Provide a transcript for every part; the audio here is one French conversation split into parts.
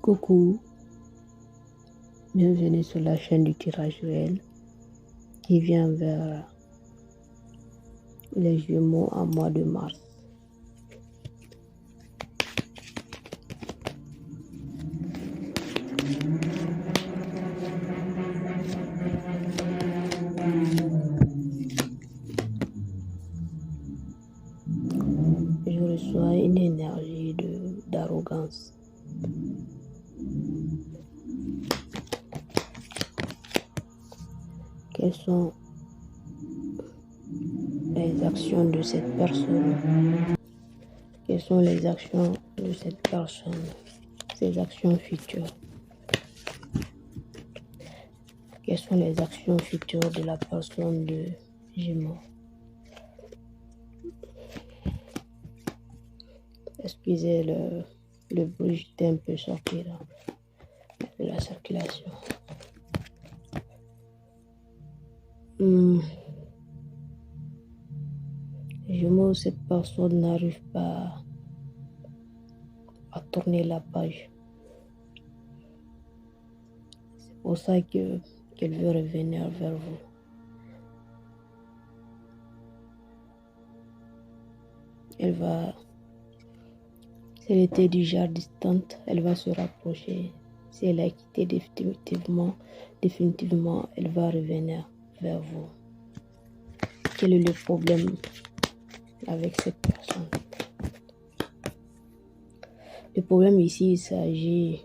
Coucou, bienvenue sur la chaîne du tirage réel qui vient vers les Gémeaux en mois de mars. Je reçois une énergie d'arrogance. Quelles sont les actions de cette personne? Quelles sont les actions de cette personne? Ses actions futures. Quelles sont les actions futures de la personne de Gémeaux? Excusez le bruit, j'étais un peu sorti là, de la circulation. Gémeaux, cette personne n'arrive pas à tourner la page. C'est pour ça qu'elle veut revenir vers vous. Si elle était déjà distante, elle va se rapprocher. Si elle a quitté définitivement, elle va revenir vers vous. Quel est le problème avec cette personne? Le problème ici, il s'agit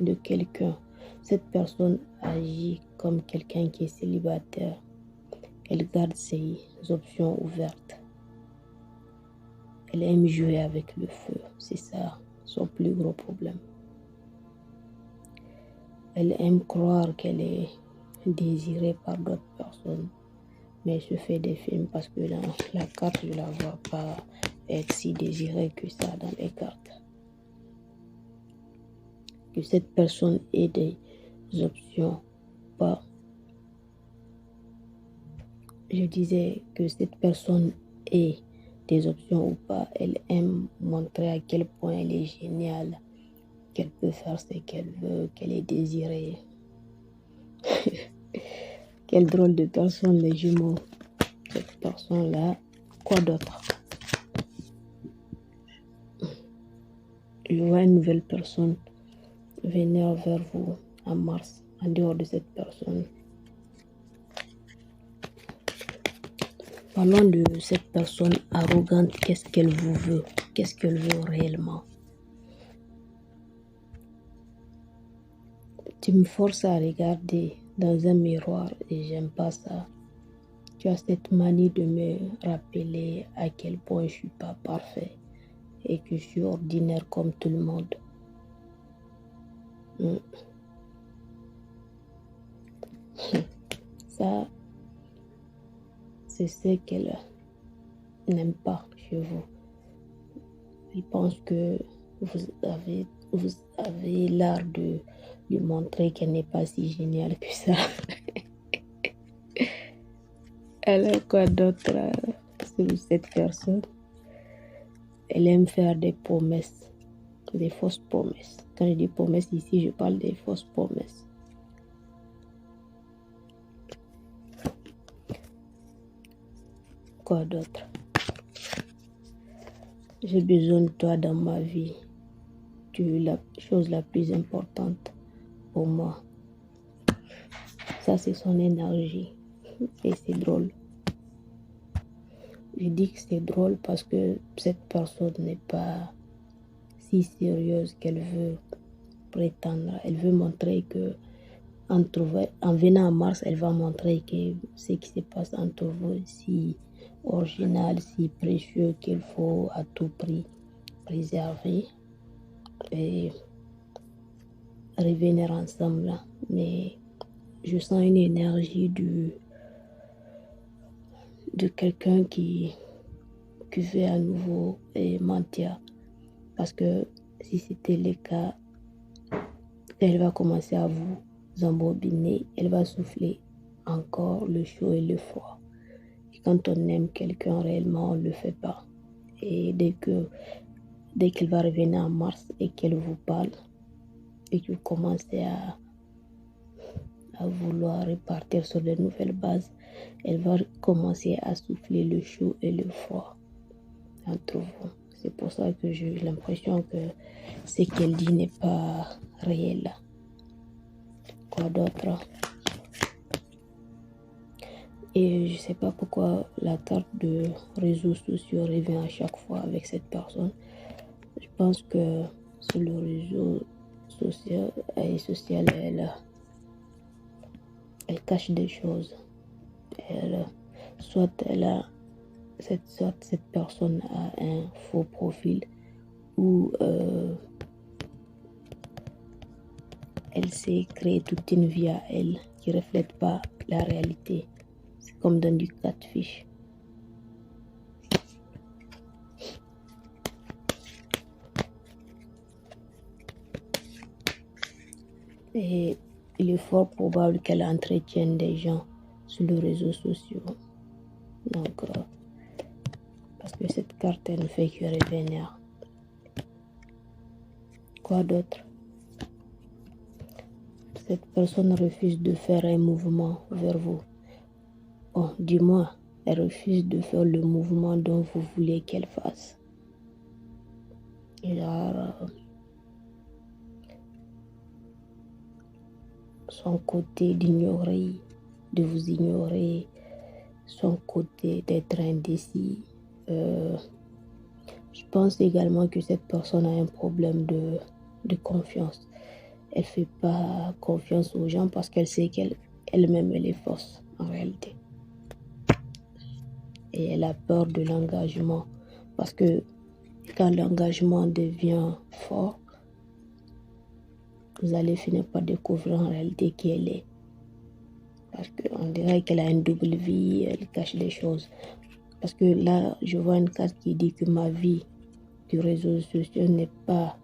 de quelqu'un. Cette personne agit comme quelqu'un qui est célibataire. Elle garde ses options ouvertes. Elle aime jouer avec le feu. C'est ça son plus gros problème. Elle aime croire qu'elle est désirée par d'autres personnes. Mais elle se fait des films parce que dans la carte, je ne la vois pas être si désirée que ça dans les cartes. Que cette personne ait des options, pas. Je disais que cette personne ait des options ou pas, elle aime montrer à quel point elle est géniale, qu'elle peut faire ce qu'elle veut, qu'elle est désirée. Quelle drôle de personne, les Gémeaux. Cette personne-là, quoi d'autre? Je vois une nouvelle personne venir vers vous en mars, en dehors de cette personne. Parlons de cette personne arrogante. Qu'est-ce qu'elle vous veut? Qu'est-ce qu'elle veut réellement? Tu me forces à regarder dans un miroir et j'aime pas ça. Tu as cette manie de me rappeler à quel point je suis pas parfait et que je suis ordinaire comme tout le monde. Ça, c'est ce qu'elle n'aime pas chez vous. Il pense que vous avez l'art de lui montrer qu'elle n'est pas si géniale que ça. Alors quoi d'autre sur cette personne? Elle aime faire des promesses, des fausses promesses. Quand je dis promesses ici, je parle des fausses promesses. Quoi d'autre? J'ai besoin de toi dans ma vie. Tu es la chose la plus importante pour moi. Ça, c'est son énergie. Et c'est drôle. Je dis que c'est drôle parce que cette personne n'est pas si sérieuse qu'elle veut prétendre. Elle veut montrer que en venant en mars, elle va montrer que ce qui se passe entre vous est si original, si précieux qu'il faut à tout prix préserver et revenir ensemble. Mais je sens une énergie de quelqu'un qui veut à nouveau mentir. Parce que si c'était le cas, elle va commencer à vous embobiner, elle va souffler encore le chaud et le froid. Et quand on aime quelqu'un réellement, on ne le fait pas. Et dès qu'elle va revenir en mars et qu'elle vous parle, et que vous commencez à vouloir repartir sur de nouvelles bases, elle va commencer à souffler le chaud et le froid entre vous. C'est pour ça que j'ai eu l'impression que ce qu'elle dit n'est pas réel. Quoi d'autre? Et je sais pas pourquoi la carte de réseaux sociaux revient à chaque fois avec cette personne. Je pense que sur le réseau social, elle cache des choses. Soit cette personne a un faux profil ou elle s'est créée toute une vie à elle qui ne reflète pas la réalité. C'est comme dans du catfish. Et il est fort probable qu'elle entretienne des gens sur les réseaux sociaux. Donc, parce que cette carte, elle ne fait que revenir. Quoi d'autre? Cette personne refuse de faire un mouvement vers vous. Bon, du moins, elle refuse de faire le mouvement dont vous voulez qu'elle fasse. Genre, son côté d'ignorer, de vous ignorer, son côté d'être indécis. Je pense également que cette personne a un problème de confiance. Elle ne fait pas confiance aux gens parce qu'elle sait qu'elle-même elle est fausse en réalité. Et elle a peur de l'engagement parce que quand l'engagement devient fort, vous allez finir par découvrir en réalité qui elle est. Parce qu'on dirait qu'elle a une double vie, elle cache des choses. Parce que là, je vois une carte qui dit que ma vie du réseau social n'est pas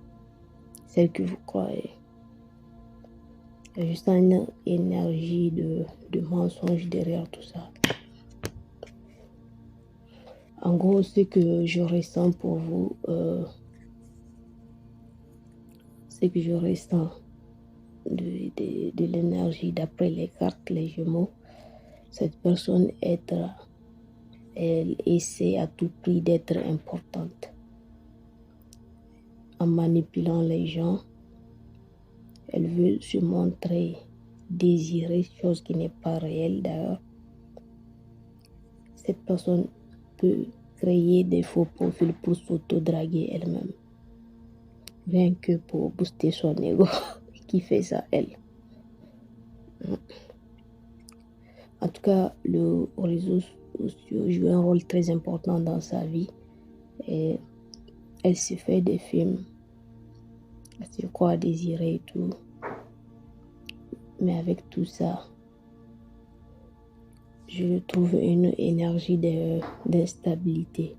celle que vous croyez. Il y a juste une énergie de mensonge derrière tout ça. En gros, ce que je ressens pour vous, ce que je ressens de l'énergie d'après les cartes, les Gémeaux, cette personne elle essaie à tout prix d'être importante. En manipulant les gens, elle veut se montrer désirée, chose qui n'est pas réelle d'ailleurs. Cette personne peut créer des faux profils pour s'auto-draguer elle-même. Rien que pour booster son ego. Qui fait ça, elle. En tout cas, le réseau social joue un rôle très important dans sa vie. Et elle se fait des films. Elle se croit désirée et tout. Mais avec tout ça, je trouve une énergie d'instabilité.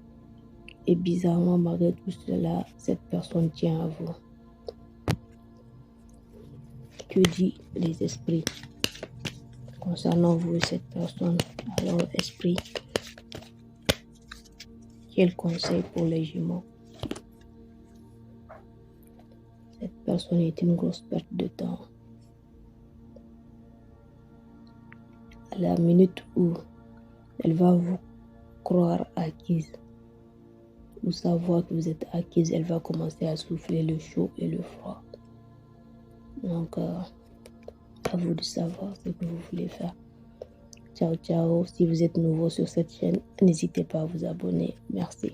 Et bizarrement, malgré tout cela, cette personne tient à vous. Que dit les esprits concernant vous et cette personne? Alors, esprit, quel conseil pour les Gémeaux? Cette personne est une grosse perte de temps. À la minute où elle va vous croire acquise, ou savoir que vous êtes acquise, elle va commencer à souffler le chaud et le froid. Donc, à vous de savoir ce que vous voulez faire. Ciao, ciao. Si vous êtes nouveau sur cette chaîne, n'hésitez pas à vous abonner. Merci.